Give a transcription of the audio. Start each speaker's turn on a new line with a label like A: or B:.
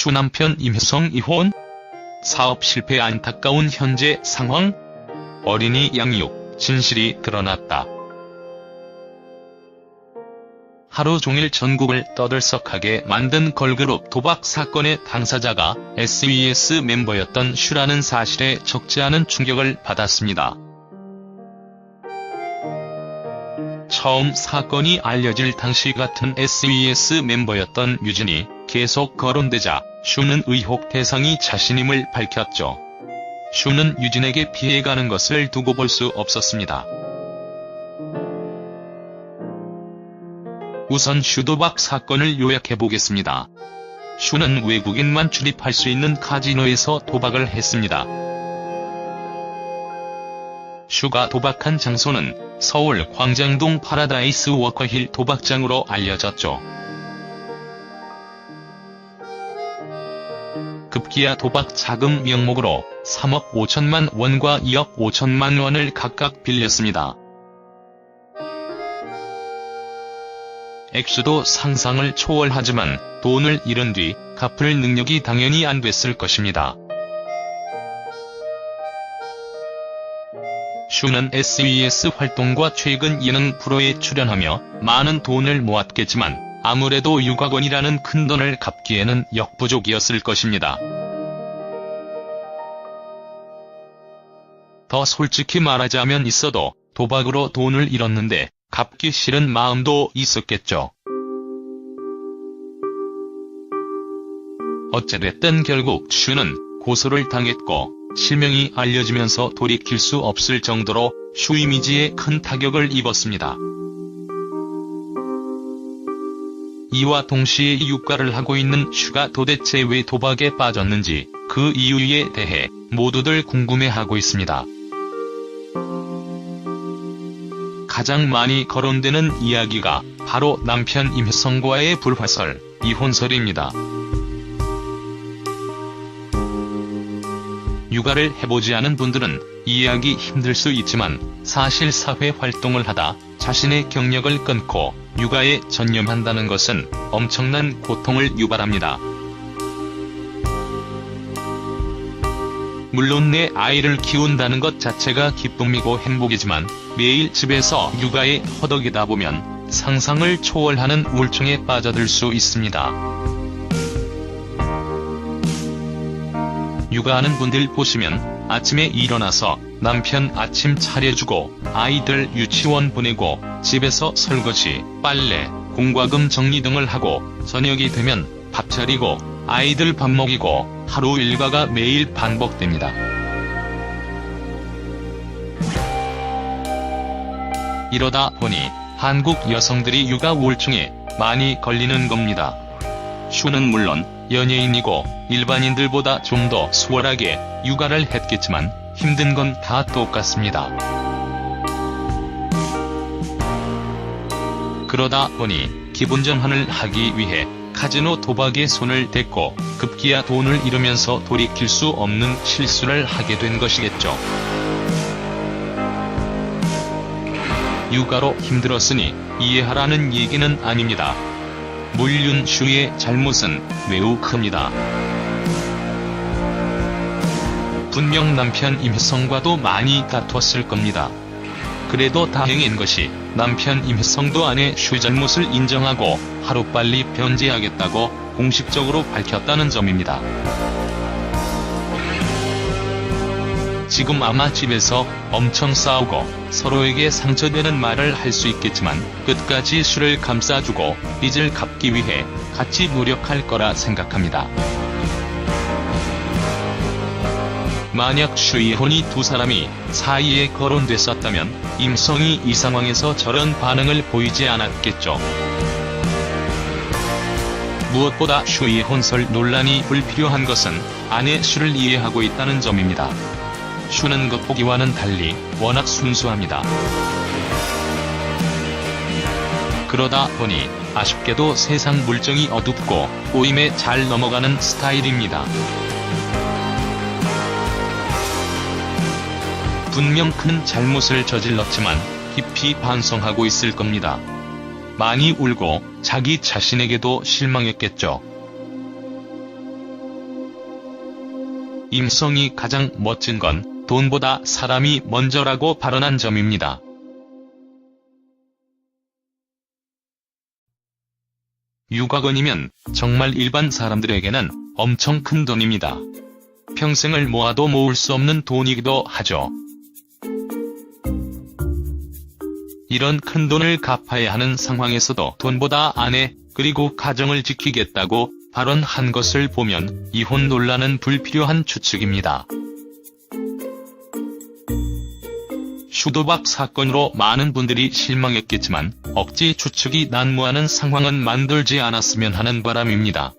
A: 슈 남편 임혜성 이혼? 사업 실패 안타까운 현재 상황? 어린이 양육, 진실이 드러났다. 하루 종일 전국을 떠들썩하게 만든 걸그룹 도박 사건의 당사자가 SES 멤버였던 슈라는 사실에 적지 않은 충격을 받았습니다. 처음 사건이 알려질 당시 같은 SES 멤버였던 유진이 계속 거론되자 슈는 의혹 대상이 자신임을 밝혔죠. 슈는 유진에게 피해가는 것을 두고 볼 수 없었습니다. 우선 슈 도박 사건을 요약해보겠습니다. 슈는 외국인만 출입할 수 있는 카지노에서 도박을 했습니다. 슈가 도박한 장소는 서울 광장동 파라다이스 워커힐 도박장으로 알려졌죠. 급기야 도박 자금 명목으로 3억 5천만 원과 2억 5천만 원을 각각 빌렸습니다. 액수도 상상을 초월하지만 돈을 잃은 뒤 갚을 능력이 당연히 안 됐을 것입니다. 슈는 SES 활동과 최근 예능 프로에 출연하며 많은 돈을 모았겠지만 아무래도 육아권이라는 큰돈을 갚기에는 역부족이었을 것입니다. 더 솔직히 말하자면 있어도 도박으로 돈을 잃었는데 갚기 싫은 마음도 있었겠죠. 어찌됐든 결국 슈는 고소를 당했고 실명이 알려지면서 돌이킬 수 없을 정도로 슈 이미지에 큰 타격을 입었습니다. 이와 동시에 육가를 하고 있는 슈가 도대체 왜 도박에 빠졌는지 그 이유에 대해 모두들 궁금해하고 있습니다. 가장 많이 거론되는 이야기가 바로 남편 임혜성과의 불화설, 이혼설입니다. 육아를 해보지 않은 분들은 이해하기 힘들 수 있지만 사실 사회활동을 하다 자신의 경력을 끊고 육아에 전념한다는 것은 엄청난 고통을 유발합니다. 물론 내 아이를 키운다는 것 자체가 기쁨이고 행복이지만 매일 집에서 육아에 허덕이다 보면 상상을 초월하는 우울증에 빠져들 수 있습니다. 육아하는 분들 보시면 아침에 일어나서 남편 아침 차려주고 아이들 유치원 보내고 집에서 설거지, 빨래, 공과금 정리 등을 하고 저녁이 되면 밥 차리고 아이들 밥 먹이고 하루 일과가 매일 반복됩니다. 이러다 보니 한국 여성들이 육아 우울증에 많이 걸리는 겁니다. 슈는 물론 연예인이고 일반인들보다 좀 더 수월하게 육아를 했겠지만 힘든 건 다 똑같습니다. 그러다 보니 기분 전환을 하기 위해 카지노 도박에 손을 댔고 급기야 돈을 잃으면서 돌이킬 수 없는 실수를 하게 된 것이겠죠. 육아로 힘들었으니 이해하라는 얘기는 아닙니다. 물륜 슈의 잘못은 매우 큽니다. 분명 남편 임혜성과도 많이 다퉜을 겁니다. 그래도 다행인 것이 남편 임혜성도 아내 슈 잘못을 인정하고 하루빨리 변제하겠다고 공식적으로 밝혔다는 점입니다. 지금 아마 집에서 엄청 싸우고 서로에게 상처되는 말을 할 수 있겠지만 끝까지 슈를 감싸주고 빚을 갚기 위해 같이 노력할 거라 생각합니다. 만약 슈 이혼이 두 사람이 사이에 거론됐었다면 임성이 이 상황에서 저런 반응을 보이지 않았겠죠. 무엇보다 슈 이혼설 논란이 불필요한 것은 아내 슈를 이해하고 있다는 점입니다. 슈는 겉보기와는 달리 워낙 순수합니다. 그러다 보니 아쉽게도 세상 물정이 어둡고 꼬임에 잘 넘어가는 스타일입니다. 분명 큰 잘못을 저질렀지만 깊이 반성하고 있을 겁니다. 많이 울고 자기 자신에게도 실망했겠죠. 임성이 가장 멋진 건 돈보다 사람이 먼저라고 발언한 점입니다. 육억 원이면 정말 일반 사람들에게는 엄청 큰 돈입니다. 평생을 모아도 모을 수 없는 돈이기도 하죠. 이런 큰 돈을 갚아야 하는 상황에서도 돈보다 아내 그리고 가정을 지키겠다고 발언한 것을 보면 이혼 논란은 불필요한 추측입니다. 슈도박 사건으로 많은 분들이 실망했겠지만 억지 추측이 난무하는 상황은 만들지 않았으면 하는 바람입니다.